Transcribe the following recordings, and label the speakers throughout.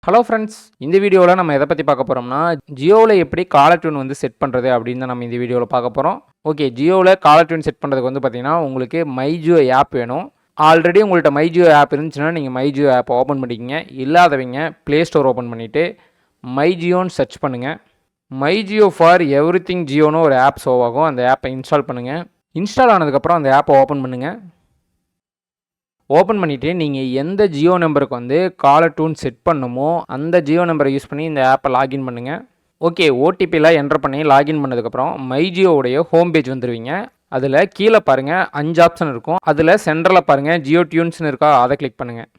Speaker 1: Hello friends, இந்த வீடியோவில் நம்ம எதை பற்றி பார்க்க போகிறோம்னா ஜியோவில் எப்படி காலர் டியூன் வந்து செட் பண்ணுறது அப்படின்னு தான் நம்ம இந்த வீடியோவில் பார்க்க போகிறோம். ஓகே, ஜியோவில் காலர் டியூன் செட் பண்ணுறதுக்கு வந்து பார்த்தீங்கன்னா உங்களுக்கு மை ஜியோ ஆப் வேணும். ஆல்ரெடி உங்கள்கிட்ட மை ஜியோ ஆப் இருந்துச்சுன்னா நீங்கள் மை ஜியோ ஆப்பை ஓப்பன் பண்ணிக்கிங்க. இல்லாதவங்க ப்ளே ஸ்டோர் ஓப்பன் பண்ணிவிட்டு மை ஜியோன்னு சர்ச் பண்ணுங்கள். My Jio for everything ஜியோன்னு ஒரு ஆப் ஷோ ஆகும். அந்த ஆப்பை இன்ஸ்டால் பண்ணுங்கள். இன்ஸ்டால் ஆனதுக்கப்புறம் அந்த ஆப்பை ஓப்பன் பண்ணுங்கள். ஓப்பன் பண்ணிவிட்டு நீங்கள் எந்த ஜியோ நம்பருக்கு வந்து காலர் டியூன் செட் பண்ணுமோ அந்த ஜியோ நம்பரை யூஸ் பண்ணி இந்த ஆப்பை லாகின் பண்ணுங்கள். ஓகே, ஓடிபியில் என்டர் பண்ணி லாகின் பண்ணதுக்கப்புறம் மை ஜியோவுடைய ஹோம் பேஜ் வந்துடுவீங்க. அதில் கீழே பாருங்கள் 5 ஆப்ஷன் இருக்கும். அதில் சென்டரில் பாருங்கள் ஜியோ டியூன்ஸ்னு இருக்கா, அதை கிளிக் பண்ணுங்கள்.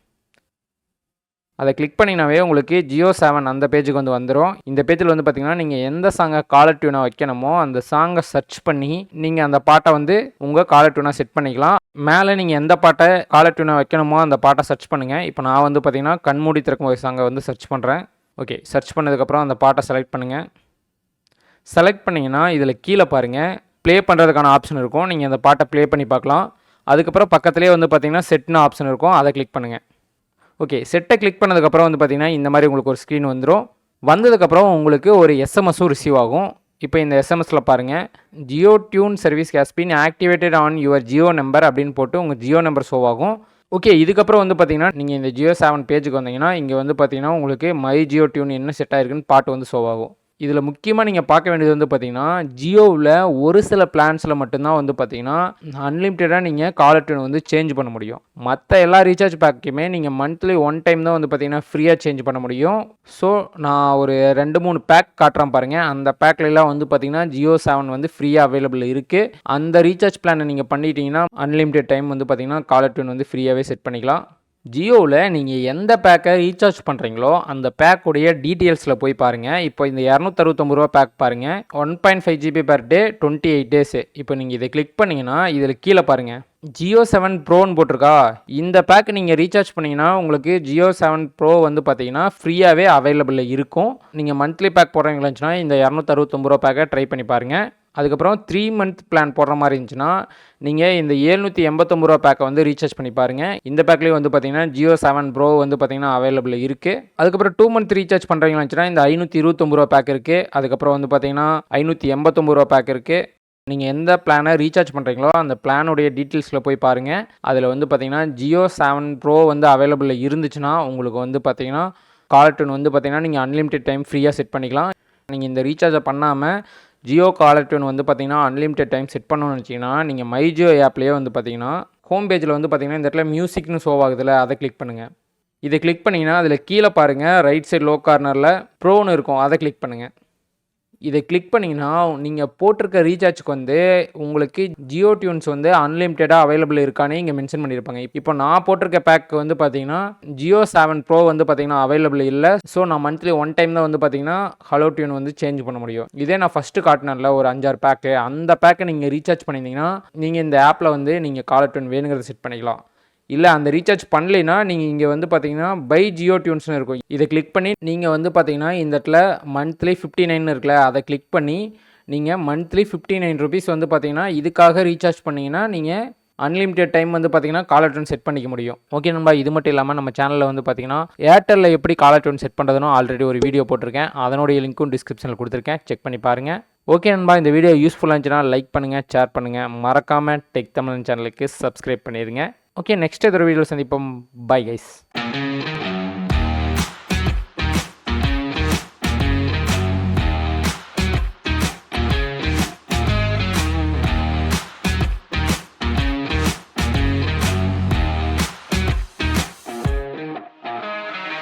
Speaker 1: அதை கிளிக் பண்ணினாவே உங்களுக்கு Jiosaavn அந்த பேஜுக்கு வந்து வந்துடும். இந்த பேஜில் வந்து பார்த்திங்கன்னா நீங்கள் எந்த சாங்கை காலர் டியூனாக வைக்கணுமோ அந்த சாங்கை சர்ச் பண்ணி நீங்கள் அந்த பாட்டை வந்து உங்கள் காலர் டியூனாக செட் பண்ணிக்கலாம். மேலே நீங்கள் எந்த பாட்டை காலர் டியூனாக வைக்கணுமோ அந்த பாட்டை சர்ச் பண்ணுங்கள். இப்போ நான் வந்து பார்த்திங்கன்னா கண்மூடி திறக்கும் ஒரு சாங்கை வந்து சர்ச் பண்ணுறேன். ஓகே, சர்ச் பண்ணதுக்கப்புறம் அந்த பாட்டை செலக்ட் பண்ணுங்கள். செலக்ட் பண்ணிங்கன்னா இதில் கீழே பாருங்கள் ப்ளே பண்ணுறதுக்கான ஆப்ஷன் இருக்கும். நீங்கள் அந்த பாட்டை ப்ளே பண்ணி பார்க்கலாம். அதுக்கப்புறம் பக்கத்துலேயே வந்து பார்த்திங்கன்னா செட்னு ஆப்ஷன் இருக்கும், அதை கிளிக் பண்ணுங்கள். ஓகே, செட்டை கிளிக் பண்ணதுக்கப்புறம் வந்து பார்த்திங்கன்னா இந்த மாதிரி உங்களுக்கு ஒரு ஸ்க்ரீன் வந்துடும். வந்ததுக்கப்புறம் உங்களுக்கு ஒரு எஸ்எம்எஸும் ரிசீவ் ஆகும். இப்போ இந்த எஸ்எம்எஸில் பாருங்கள் Jio tune service has been activated on your Jio number அப்படின்னு போட்டு உங்கள் ஜியோ நம்பர் ஷோ ஆகும். ஓகே, இதுக்கப்புறம் வந்து பார்த்திங்கன்னா நீங்கள் இந்த Jiosaavn பேஜுக்கு வந்தீங்கன்னா இங்கே வந்து பார்த்திங்கன்னா உங்களுக்கு மை ஜியோ டியூன் என்ன செட் ஆகிருக்குன்னு பாட்டு வந்து ஷோ ஆகும். இதில் முக்கியமாக நீங்கள் பார்க்க வேண்டியது வந்து பார்த்திங்கன்னா ஜியோவில் ஒரு சில பிளான்ஸில் மட்டும்தான் வந்து பார்த்திங்கன்னா அன்லிமிட்டடாக நீங்கள் காலர் டியூன் வந்து சேஞ்ச் பண்ண முடியும். மற்ற எல்லா ரீசார்ஜ் பேக்குமே நீங்கள் மந்த்லி 1 டைம் தான் வந்து பார்த்திங்கன்னா ஃப்ரீயாக சேஞ்ச் பண்ண முடியும். ஸோ நான் ஒரு 2-3 பேக் காட்டுறேன் பாருங்கள். அந்த பேக்லாம் வந்து பார்த்திங்கன்னா Jiosaavn வந்து ஃப்ரீயாக அவைலபிள் இருக்குது. அந்த ரீசார்ஜ் பிளானை நீங்கள் பண்ணிட்டீங்கன்னா அன்லிமிட்டட் டைம் வந்து பார்த்திங்கன்னா காலர் டியூன் வந்து ஃப்ரீயாகவே செட் பண்ணிக்கலாம். ஜியோவில் நீங்கள் எந்த பேக்கை ரீசார்ஜ் பண்ணுறீங்களோ அந்த பேக்குடைய டீட்டெயில்ஸில் போய் பாருங்கள். இப்போ இந்த 269 ரூபா பேக் பாருங்கள், 1.5 GB per day 28 days. இப்போ நீங்கள் இதை கிளிக் பண்ணிங்கன்னா இதில் கீழே பாருங்கள் Jio7 ப்ரோன்னு போட்டிருக்கா. இந்த பேக்கு நீங்கள் ரீசார்ஜ் பண்ணிங்கன்னா உங்களுக்கு Jio7 ப்ரோ வந்து பார்த்தீங்கன்னா ஃப்ரீயாகவே அவைலபிளில் இருக்கும். நீங்கள் மந்த்லி பேக் போடுறீங்களா இருந்துச்சுன்னா இந்த 269 ரூபா பேக்கை ட்ரை பண்ணி பாருங்கள். அதுக்கப்புறம் 3 மந்த் பிளான் போடுற மாதிரி இருந்துச்சுன்னா நீங்கள் இந்த 789 ரூபா பேக்கை வந்து ரீசார்ஜ் பண்ணி பாருங்கள். இந்த பேக்லேயும் வந்து பார்த்தீங்கன்னா Jio7 ப்ரோ வந்து பார்த்தீங்கன்னா அவைலபிள் இருக்குது. அதுக்கப்புறம் 2 மந்த் ரீசார்ஜ் பண்ணுறீங்களா இருந்துச்சுன்னா இந்த 529 ரூபா பேக் இருக்குது. அதுக்கப்புறம் வந்து பார்த்தீங்கன்னா 589 ரூபா பேக் இருக்குது. நீங்கள் எந்த பிளானை ரீசார்ஜ் பண்ணுறீங்களோ அந்த பிளானுடைய டீட்டெயில்ஸில் போய் பாருங்கள். அதில் வந்து பார்த்தீங்கன்னா Jio7 ப்ரோ வந்து அவைலபிளில் இருந்துச்சுன்னா உங்களுக்கு வந்து பார்த்தீங்கன்னா காலர் டியூன் வந்து பார்த்தீங்கன்னா நீங்கள் அன்லிமிட்டட் டைம் ஃப்ரீயாக செட் பண்ணிக்கலாம். நீங்கள் இந்த ரீசார்ஜை பண்ணாமல் ஜியோ காலர் டியூன் வந்து பார்த்தீங்கன்னா அன்லிமிட்டட் டைம் செட் பண்ணணும்னு நினச்சிங்கன்னா நீங்கள் மை ஜியோ ஆப்லேயே வந்து பார்த்தீங்கன்னா ஹோம் பேஜில் வந்து பார்த்தீங்கன்னா இந்த இடத்துல மியூசிக்னு ஷோ ஆகுதுல, அதை கிளிக் பண்ணுங்கள். இதை கிளிக் பண்ணிங்கன்னா அதில் கீழே பாருங்கள் ரைட் சைடு லோ கார்னரில் ப்ரோன்னு இருக்கும், அதை கிளிக் பண்ணுங்கள். இதை கிளிக் பண்ணிங்கன்னா நீங்கள் போட்டிருக்க ரீசார்ஜுக்கு வந்து உங்களுக்கு ஜியோ டியூன்ஸ் வந்து அன்லிமிட்டடாக அவைலபிள் இருக்கானே இங்கே மென்ஷன் பண்ணியிருப்பாங்க. இப்போ நான் போட்டிருக்க பேக் வந்து பார்த்தீங்கன்னா Jio7 ப்ரோ வந்து பார்த்தீங்கன்னா அவைலபிள் இல்லை. ஸோ நான் மந்த்லி 1 டைம் தான் வந்து பார்த்தீங்கன்னா ஹலோ டியூன் வந்து சேஞ்ச் பண்ண முடியும். இதே நான் ஃபஸ்ட்டு காட்டினேன்ல ஒரு 5-6 பேக்கு, அந்த பேக்கை நீங்கள் ரீசார்ஜ் பண்ணியிருந்தீங்கன்னா நீங்கள் இந்த ஆப்பில் வந்து நீங்கள் காலர் டியூன் வேணுங்கிறத செட் பண்ணிக்கலாம். இல்லை அந்த ரீசார்ஜ் பண்ணலைன்னா நீங்கள் இங்கே வந்து பார்த்தீங்கன்னா பை ஜியோ டியூன்ஸ்னு இருக்கும். இதை கிளிக் பண்ணி நீங்கள் வந்து பார்த்தீங்கன்னா இந்த இடத்துல மந்த்லி 59 இருக்குல்ல, அதை கிளிக் பண்ணி நீங்கள் மந்த்லி 59 ருபீஸ் வந்து பார்த்தீங்கன்னா இதுக்காக ரீசார்ஜ் பண்ணிங்கன்னா நீங்கள் அன்லிமிட்டட் டைம் வந்து பார்த்தீங்கன்னா காலர் டியூன் செட் பண்ணிக்க முடியும். ஓகே நண்பா, இது மட்டும் இல்லாமல் நம்ம சேனலில் வந்து பார்த்தீங்கன்னா ஏர்டெல்லில் எப்படி காலர் டியூன் செட் பண்ணுறதுன்னு ஆல்ரெடி ஒரு வீடியோ போட்டிருக்கேன். அதனுடைய லிங்க்கும் டிஸ்கிரிப்ஷனில் கொடுத்துருக்கேன், செக் பண்ணி பாருங்கள். ஓகே நண்பா, இந்த வீடியோ யூஸ்ஃபுல்லாக இருந்துச்சுன்னா லைக் பண்ணுங்கள், ஷேர் பண்ணுங்கள், மறக்காமல் டெக் தமிழ் சேனலுக்கு சப்ஸ்கிரைப் பண்ணிடுங்க. ஓகே, நெக்ஸ்ட் ஏதோ வீடியோவில் சந்திப்போம். Bye guys.